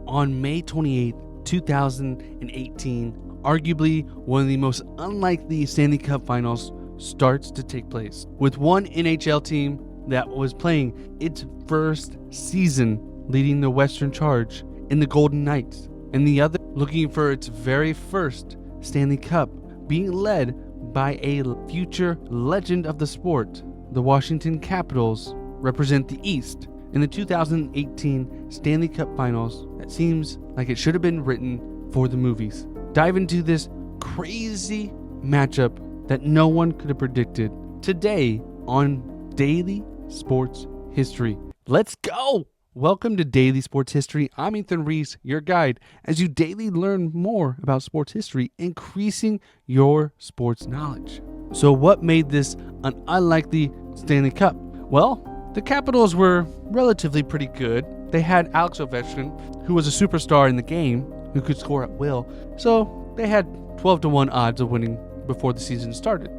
On May 28, 2018, arguably one of the most unlikely Stanley Cup Finals starts to take place, with one NHL team that was playing its first season leading the Western Charge in the Golden Knights, and the other looking for its very first Stanley Cup, being led by a future legend of the sport. The Washington Capitals represent the East in the 2018 Stanley Cup Finals. That seems like it should have been written for the movies. Dive into this crazy matchup that no one could have predicted today on Daily Sports History. Let's go! Welcome to Daily Sports History. I'm Ethan Reese, your guide, as you daily learn more about sports history, increasing your sports knowledge. So what made this an unlikely Stanley Cup? Well, the Capitals were relatively pretty good. They had Alex Ovechkin, who was a superstar in the game, who could score at will. So they had 12-1 odds of winning before the season started.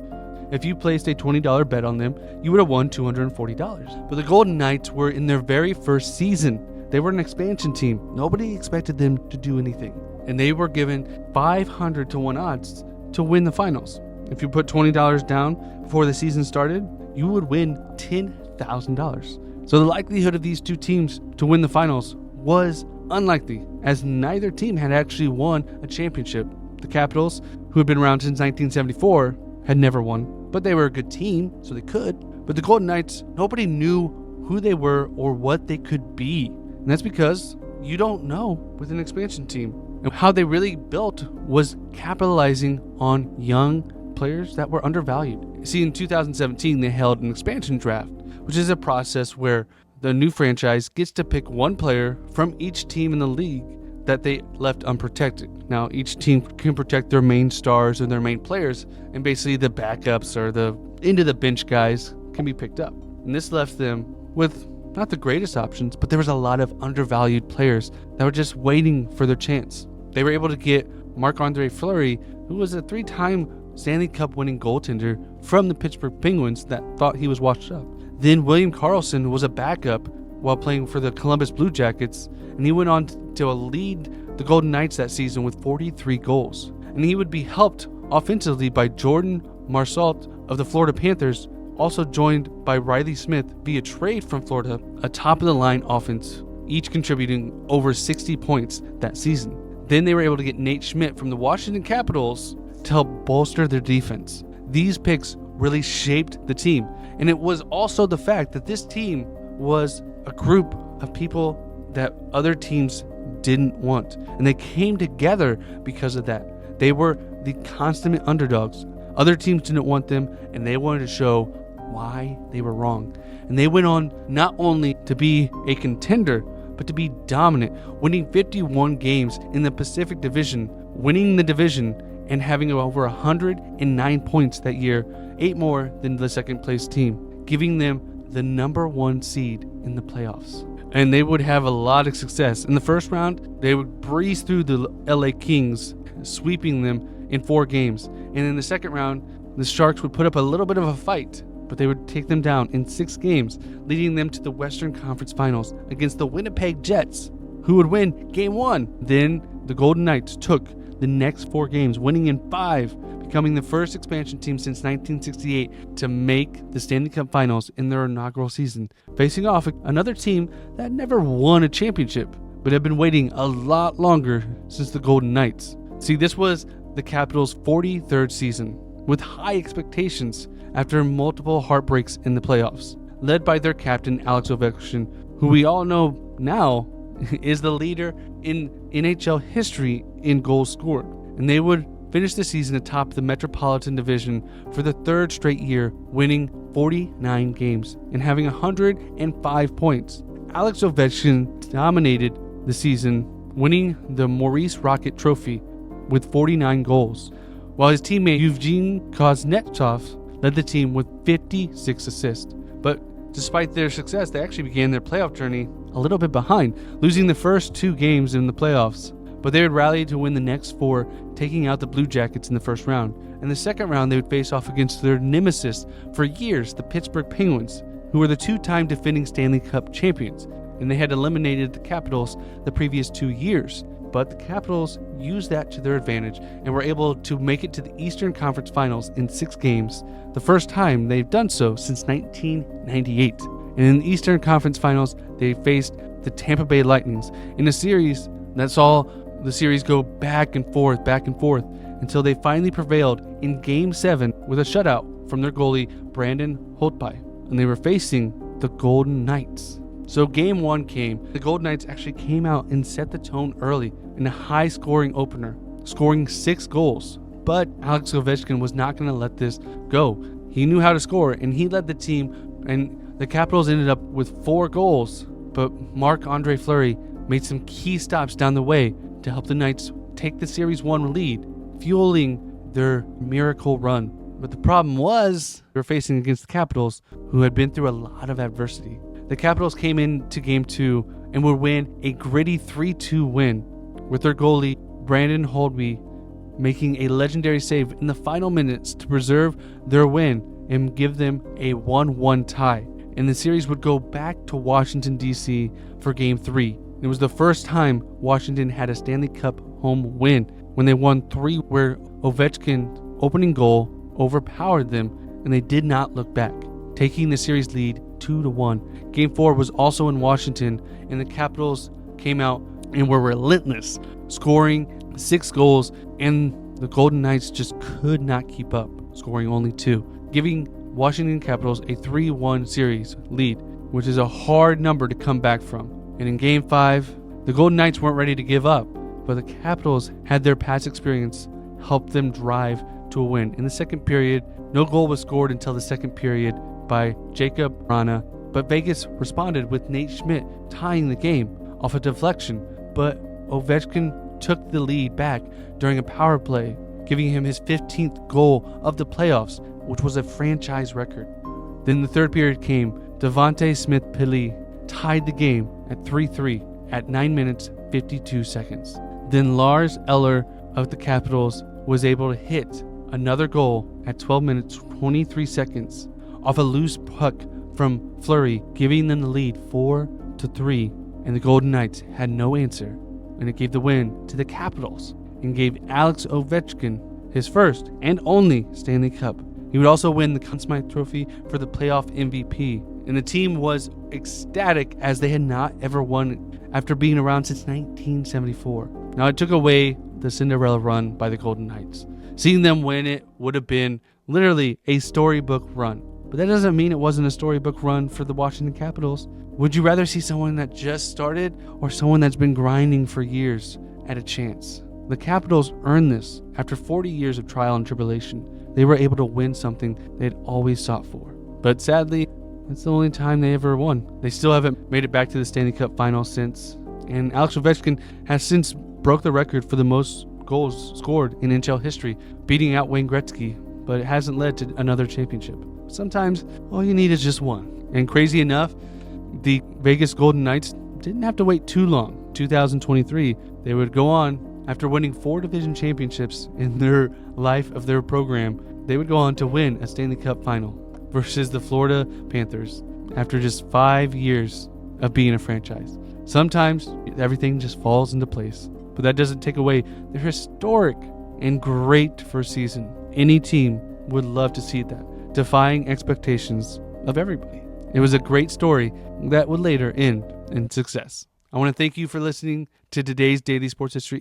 If you placed a $20 bet on them, you would have won $240. But the Golden Knights were in their very first season. They were an expansion team. Nobody expected them to do anything. And they were given 500-1 odds to win the finals. If you put $20 down before the season started, you would win $10,000. So the likelihood of these two teams to win the finals was unlikely, as neither team had actually won a championship. The Capitals, who had been around since 1974, had never won. But they were a good team, so they could. But the Golden Knights, nobody knew who they were or what they could be. And that's because you don't know with an expansion team. And how they really built was capitalizing on young players that were undervalued. See, in 2017, they held an expansion draft, which is a process where the new franchise gets to pick one player from each team in the league that they left unprotected. Now, each team can protect their main stars or their main players, and basically the backups or the into the bench guys can be picked up. And this left them with not the greatest options, but there was a lot of undervalued players that were just waiting for their chance. They were able to get Marc-André Fleury, who was a 3-time Stanley Cup winning goaltender from the Pittsburgh Penguins that thought he was washed up. Then William Karlsson was a backup while playing for the Columbus Blue Jackets, and he went on to lead the Golden Knights that season with 43 goals. And he would be helped offensively by Jordan Marsault of the Florida Panthers, also joined by Riley Smith via trade from Florida, a top-of-the-line offense, each contributing over 60 points that season. Then they were able to get Nate Schmidt from the Washington Capitals to help bolster their defense. These picks really shaped the team, and it was also the fact that this team was a group of people that other teams didn't want, and they came together because of that. They were the consummate underdogs. Other teams didn't want them, and they wanted to show why they were wrong. And they went on not only to be a contender, but to be dominant, winning 51 games in the Pacific Division, winning the division, and having over 109 points that year, 8 more than the second place team, giving them the number 1 seed in the playoffs. And they would have a lot of success. In the first round, they would breeze through the LA Kings, sweeping them in 4 games. And in the second round, the Sharks would put up a little bit of a fight, but they would take them down in 6 games, leading them to the Western Conference Finals against the Winnipeg Jets, who would win Game 1. Then the Golden Knights took the next 4 games, winning in 5, becoming the first expansion team since 1968 to make the Stanley Cup Finals in their inaugural season, facing off another team that never won a championship, but had been waiting a lot longer since the Golden Knights. See, this was the Capitals' 43rd season, with high expectations after multiple heartbreaks in the playoffs, led by their captain Alex Ovechkin, who we all know now is the leader in NHL history in goals scored. And they would finish the season atop the Metropolitan Division for the 3rd straight year, winning 49 games and having 105 points. Alex Ovechkin dominated the season, winning the Maurice Rocket Trophy with 49 goals, while his teammate Evgeny Kuznetsov led the team with 56 assists. But despite their success, they actually began their playoff journey a little bit behind, losing the first 2 games in the playoffs. But they would rally to win the next 4, taking out the Blue Jackets in the first round. In the second round, they would face off against their nemesis for years, the Pittsburgh Penguins, who were the 2-time defending Stanley Cup champions. and they had eliminated the Capitals the previous 2 years. But the Capitals used that to their advantage and were able to make it to the Eastern Conference Finals in 6 games, the first time they've done so since 1998. And in the Eastern Conference Finals, they faced the Tampa Bay Lightning in a series that saw the series go back and forth, until they finally prevailed in Game 7 with a shutout from their goalie, Brandon Holtby. And they were facing the Golden Knights. So Game 1 came. The Golden Knights actually came out and set the tone early in a high-scoring opener, scoring 6 goals. But Alex Ovechkin was not going to let this go. He knew how to score, and he led the team, and the Capitals ended up with 4 goals. But Marc-André Fleury made some key stops down the way to help the Knights take the Series 1 lead, fueling their miracle run. But the problem was they were facing against the Capitals, who had been through a lot of adversity. The Capitals came into Game 2 and would win a gritty 3-2 win, with their goalie, Brandon Holtby, making a legendary save in the final minutes to preserve their win and give them a 1-1 tie. And the series would go back to Washington, D.C. for Game 3. It was the first time Washington had a Stanley Cup home win, when they won 3, where Ovechkin's opening goal overpowered them, and they did not look back, taking the series lead 2-1. Game 4 was also in Washington, and the Capitals came out and were relentless, scoring 6 goals, and the Golden Knights just could not keep up, scoring only 2, giving Washington Capitals a 3-1 series lead, which is a hard number to come back from. And in Game 5, the Golden Knights weren't ready to give up, but the Capitals had their past experience help them drive to a win. In the second period, no goal was scored until the second period by Jacob Rana, but Vegas responded with Nate Schmidt tying the game off a deflection, but Ovechkin took the lead back during a power play, giving him his 15th goal of the playoffs, which was a franchise record. Then the third period came. Devontae Smith-Pelly tied the game at 3-3 at 9 minutes 52 seconds. Then Lars Eller of the Capitals was able to hit another goal at 12 minutes 23 seconds off a loose puck from Fleury, giving them the lead 4-3, and the Golden Knights had no answer, and it gave the win to the Capitals and gave Alex Ovechkin his first and only Stanley Cup. He would also win the Conn Smythe Trophy for the playoff MVP, and the team was ecstatic as they had not ever won after being around since 1974. Now, it took away the Cinderella run by the Golden Knights. Seeing them win it would have been literally a storybook run. But that doesn't mean it wasn't a storybook run for the Washington Capitals. Would you rather see someone that just started or someone that's been grinding for years at a chance? The Capitals earned this. After 40 years of trial and tribulation, they were able to win something they had always sought for. But sadly, that's the only time they ever won. They still haven't made it back to the Stanley Cup Finals since. And Alex Ovechkin has since broke the record for the most goals scored in NHL history, beating out Wayne Gretzky, but it hasn't led to another championship. Sometimes all you need is just one. And crazy enough, the Vegas Golden Knights didn't have to wait too long. 2023, they would go on, after winning 4 division championships in their life of their program, they would go on to win a Stanley Cup final versus the Florida Panthers after just 5 years of being a franchise. Sometimes everything just falls into place, but that doesn't take away their historic and great first season. Any team would love to see that, defying expectations of everybody. It was a great story that would later end in success. I want to thank you for listening to today's Daily Sports History.